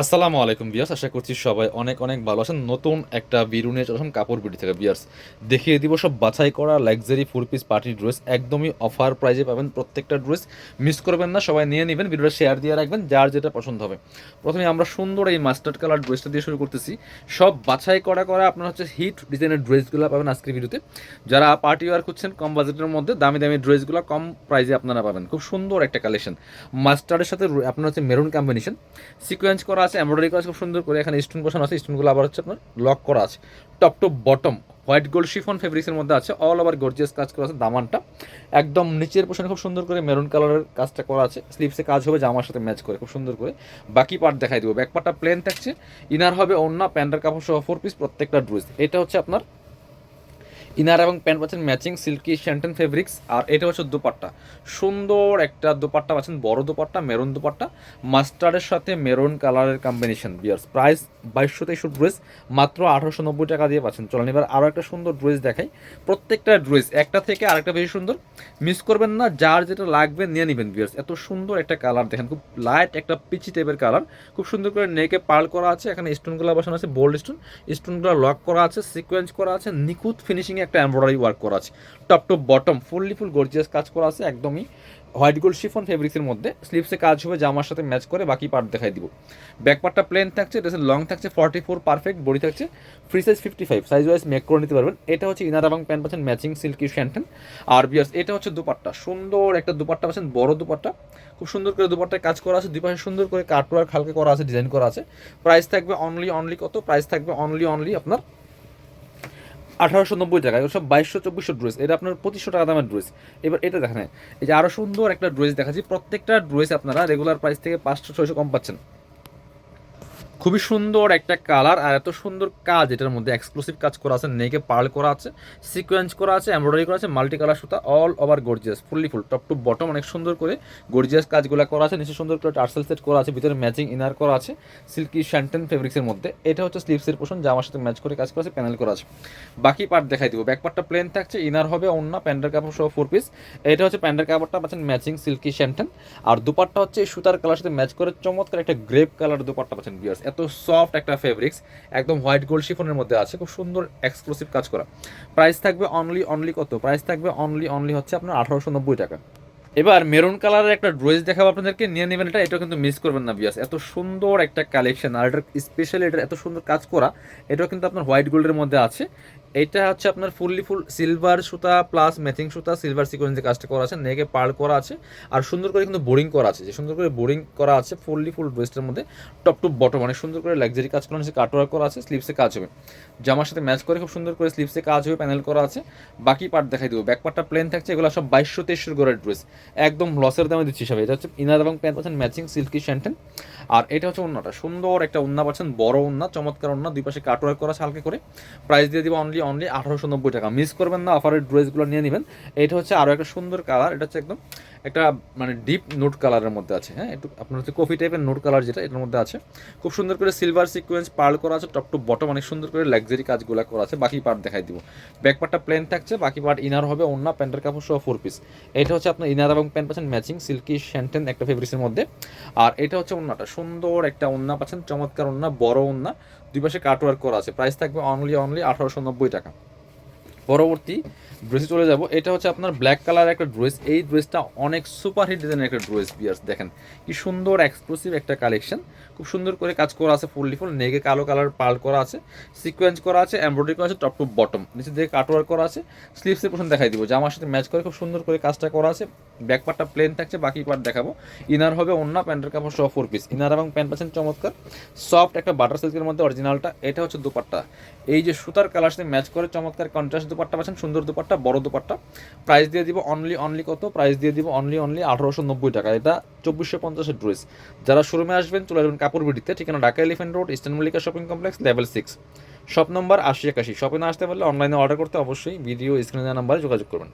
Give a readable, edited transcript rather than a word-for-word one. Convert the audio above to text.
আসসালামু আলাইকুম বিয়ার্স, আশা করছি সবাই অনেক অনেক ভালো আছেন। নতুন একটা ভিডিও নিয়ে চলে আসলাম কাপড় বিডি থেকে বিয়ার্স। দেখিয়ে দিব সব বাছাই করা লাক্সারি 4 পিস পার্টি ড্রেস, একদমই অফার প্রাইজে পাবেন প্রত্যেকটা ড্রেস। মিস করবেন না, সবাই নিয়ে নেবেন, ভিডিওটা শেয়ার দিয়ে রাখবেন যার যেটা পছন্দ হবে। প্রথমে আমরা সুন্দর এই মাস্টার্ড কালার ড্রেসটা দিয়ে শুরু করতেছি। সব বাছাই করা করা আপনার হচ্ছে হিট ডিজাইনের ড্রেসগুলো পাবেন আজকের ভিডিওতে। যারা পার্টি ওয়ার খুঁজছেন কম বাজেটের মধ্যে দামি দামি ড্রেসগুলো কম প্রাইজে আপনারা পাবেন। খুব সুন্দর একটা কালেকশন, মাস্টার্ডের সাথে আপনার হচ্ছে মেরুন কম্বিনেশন, সিকোয়েন্স করা আছে, এমব্রয়ডারি করা আছে খুব সুন্দর করে। এখানে স্টোন বসানো আছে, স্টোনগুলো আবার হচ্ছে আপনার লক করা আছে। Top to bottom white gold chiffon ফেব্রিক্সের মধ্যে আছে, অল ওভার গর্জিয়াস কাজ করা আছে। দামানটা একদম নিচের পোর্শনে খুব সুন্দর করে মেরুন কালারের কাজটা করা আছে, স্লিভসে কাজ হবে জামার সাথে ম্যাচ করে খুব সুন্দর করে। বাকি পার্ট দেখাই দেবো। ব্যাক পার্টটা প্লেন থাকছে, ইনার হবে ওন্না, প্যান্টের কাপড় সহ 4 পিস প্রত্যেকটা ড্রেস। এটা হচ্ছে আপনার ইনার এবং প্যান্ট পাচ্ছেন ম্যাচিং সিল্কি শ্যান্টেন ফেব্রিক্স। আর এটা হচ্ছে দুপাট্টা, সুন্দর একটা দুপাট্টা পাচ্ছেন, বড় দুপাট্টা, মেরুন দুপাট্টা, মাস্টার্ডের সাথে মেরুন কালারের কম্বিনেশন। বিয়ার্স প্রাইস 2223 ড্রেস মাত্র 1890 টাকা দিয়ে পাচ্ছেন। চলেন এবার আরও একটা সুন্দর ড্রেস দেখাই। প্রত্যেকটা ড্রেস একটা থেকে আরেকটা বেশি সুন্দর, মিস করবেন না, যার যেটা লাগবে নিয়ে নেবেন। বিয়ার্স এত সুন্দর একটা কালার দেখেন, খুব লাইট একটা পিচি টাইপের কালার, খুব সুন্দর করে নেকে পার্ল করা আছে। এখানে স্টোনগুলো বসানো আছে, বোল্ড স্টোন, স্টোনগুলো লক করা আছে, সিকোয়েন্স করা আছে, নিখুঁত ফিনিশিংয়ে একটা এমব্রয়ডারি ওয়ার্ক করা আছে। Top to bottom full gorgeous কাজ করা আছে, একদমই হোয়াইট গোল্ড শিফন ফেব্রিক্সের মধ্যে। স্লিভসে কাজ হবে জামার সাথে ম্যাচ করে। বাকি পার্ট দেখাই দিব। ব্যাক পার্টটা প্লেন থাকছে, ড্রেসের লং থাকছে 44 পারফেক্ট, বডি থাকছে free size 55, size wise make করে নিতে পারবেন। এটা হচ্ছে ইনার এবং প্যান্ট পাচ্ছেন ম্যাচিং সিল্কি শ্যান্টেন। আর বিয়ার্স এটা হচ্ছে দুপাট্টা, সুন্দর একটা দুপাট্টা পাচ্ছেন, বড় দুপাট্টা, খুব সুন্দর করে দুপাট্টায় কাজ করা আছে। দুই পাশে সুন্দর করে কাটওয়ার্ক হালকা করা আছে, ডিজাইন করা আছে। প্রাইস থাকবে অনলি কত? প্রাইস থাকবে অনলি আপনার 1890 টাকা। এগুলো সব 2200-2400 ড্রেস, এটা আপনার 2500 টাকা দামের ড্রেস। এবার এটা দেখেন, এই যে আরও সুন্দর একটা ড্রেস দেখাচ্ছি। প্রত্যেকটা ড্রেস আপনারা রেগুলার প্রাইস থেকে 500-600 কম পাচ্ছেন। খুবই সুন্দর একটা কালার আর এত সুন্দর কাজ, এটার মধ্যে এক্সক্লুসিভ কাজ করা আছে, নেকে পার্ল করা আছে, সিকোয়েন্স করা আছে, এমব্রয়ডারি করা আছে, মাল্টি কালার সুতা, all over gorgeous full top to bottom অনেক সুন্দর করে গর্জিয়াস কাজগুলো করা আছে। নিচে সুন্দর করে টার্সেল সেট করা আছে, ভিতরে ম্যাচিং ইনার করা আছে সিল্কি শ্যান্টেন ফেব্রিক্সের মধ্যে। এটা হচ্ছে স্লিভসের পোর্শন, জামার সাথে ম্যাচ করে কাজ করা আছে, প্যানেল করা আছে। বাকি পার্ট দেখাই দিব। ব্যাক পার্টটা প্লেন থাকছে, ইনার হবে ওন্না, প্যান্টের কাপড় সহ 4 পিস। এটা হচ্ছে প্যান্টের কাপড়টা পাচ্ছেন ম্যাচিং সিল্কি শ্যান্টেন। আর দুপাট্টা হচ্ছে সুতার কালার সাথে ম্যাচ করে চমৎকার একটা গ্রেপ কালার দুপাট্টা পাচ্ছেন। বিয়ার্স এত সফট একটা ফেব্রিক্স, একদম হোয়াইট গোল্ড শিফনের মধ্যে আছে, খুব সুন্দর এক্সক্লুসিভ কাজ করা। প্রাইস থাকবে অনলি কত? প্রাইস থাকবে অনলি হচ্ছে আপনার 1890 টাকা। এবার মেরুন কালারের একটা ড্রেস দেখাবো আপনাদেরকে, নিয়ে নেবেন এটা। এটা কিন্তু মিস করবেন না বিয়াস, এত সুন্দর একটা কালেকশন। আর এটার স্পেশালি এটা এত সুন্দর কাজ করা, এটাও কিন্তু আপনার হোয়াইট গোল্ডের মধ্যে আছে। এটা হচ্ছে আপনার ফুল সিলভার সুতা প্লাস ম্যাচিং সুতা, সিলভার সিকোয়েন্সে কাজটা করা আছে, নেকে পার্ল করা আছে। আর সুন্দর করে কিন্তু বোরিং করা আছে, যে সুন্দর করে বোরিং করা আছে ফুল ড্রেসটার মধ্যে। টপ টু বটম অনেক সুন্দর করে লাক্সারি কাজ করা আছে, কাটওয়ার্ক করা আছে, স্লিভসে কাজ হবে জামার সাথে ম্যাচ করে, খুব সুন্দর করে স্লিভসে কাজ হবে, প্যানেল করা আছে। বাকি পার্ট দেখাই দেবো। ব্যাক পার্টটা প্লেন থাকছে, এগুলো সব 2200-2300 করে ড্রেস, একদম লসের দামে দিচ্ছি সবাই। এটা হচ্ছে ইনার এবং প্যান্ট পাচ্ছেন ম্যাচিং সিল্কি শ্যান্টেন। আর এটা হচ্ছে ওন্নাটা, সুন্দর একটা ওন্না পাচ্ছেন, বড় ওন্না, চমৎকার ওন্না, দুই পাশে কাটওয়ার্ক করা হালকা করে। প্রাইস দিয়ে দিব অনলি 1890 টাকা। মিস করবেন না, অফারের ড্রেসগুলো নিয়ে নেবেন। এটা হচ্ছে আরও একটা সুন্দর কালার, এটা হচ্ছে একদম একটা মানে ডিপ নোট কালারের মধ্যে আছে। হ্যাঁ, একটু আপনার হচ্ছে কফি টাইপের নোট কালার যেটা এটার মধ্যে আছে। খুব সুন্দর করে সিলভার সিকোয়েন্স পার্ল করা আছে, টপ টু বটম অনেক সুন্দর করে লাক্সারি কাজগুলো করা আছে। বাকি পার্ট দেখাই দিব। ব্যাক পার্টটা প্লেন থাকছে, বাকি পার্ট ইনার হবে ওন্না, প্যান্টের কাপড় সহ 4 পিস। এটা হচ্ছে আপনার ইনার এবং প্যান্ট পাচ্ছেন ম্যাচিং সিল্কি শ্যান্টেন একটা ফেব্রিক্সের মধ্যে। আর এটা হচ্ছে ওন্নাটা, সুন্দর একটা ওন্না পাচ্ছেন, চমৎকার ওন্না, বড় ওন্না, দুই পাশে কাটওয়ার্ক করা আছে। প্রাইস থাকবে অনলি 1890 টাকা। পরবর্তী ড্রেসে চলে যাব। এটা হচ্ছে আপনার ব্ল্যাক কালার একটা ড্রেস। এই ড্রেসটা অনেক সুপার হিট ডিজাইনের একটা ড্রেস। বিয়ার্স দেখেন কি সুন্দর এক্সক্লুসিভ একটা কালেকশন, খুব সুন্দর করে কাজ করা আছে, ফুল নেগে কালো কালার পার্ল করা আছে, সিকোয়েন্স করা আছে, এমব্রয়ডারি করা আছে, টপ টু বটম, নিচে দিকে কাটওয়ার্ক করা আছে। স্লিভসের পোর্শন দেখাই দিব, জামার সাথে ম্যাচ করে খুব সুন্দর করে কাজটা করা আছে। ব্যাক পার্টটা প্লেন থাকছে, বাকি পার্ট দেখাবো। ইনার হবে ওন্না, প্যান্টের কাপড় সহ 4 পিস। ইনার এবং প্যান্ট পাচ্ছেন চমৎকার সফট একটা বাটার সিল্কের মধ্যে অরিজিনালটা। এটা হচ্ছে দুপাট্টা, এই যে সুতার কালার সাথে ম্যাচ করে চমৎকার কন্ট্রাস্ট দুপাট্টা পাচ্ছেন, সুন্দর দুপাট্টা, বড় দুপাট্টা। প্রাইস দিয়ে দিব অনলি কত? প্রাইস দিয়ে দিব অনলি 1890 টাকা। এটা 2450-এর ড্রেস। যারা শোরুমে আসবেন চলে আসবেন কাপড় বিডিতে, ঠিকানা Dhaka elephant road, eastern Mallika shopping complex, level 6, shop number 8081। শপে না আসতে পারলে অনলাইনে অর্ডার করতে অবশ্যই ভিডিও স্ক্রিনে দেওয়া নাম্বারে যোগাযোগ করবেন।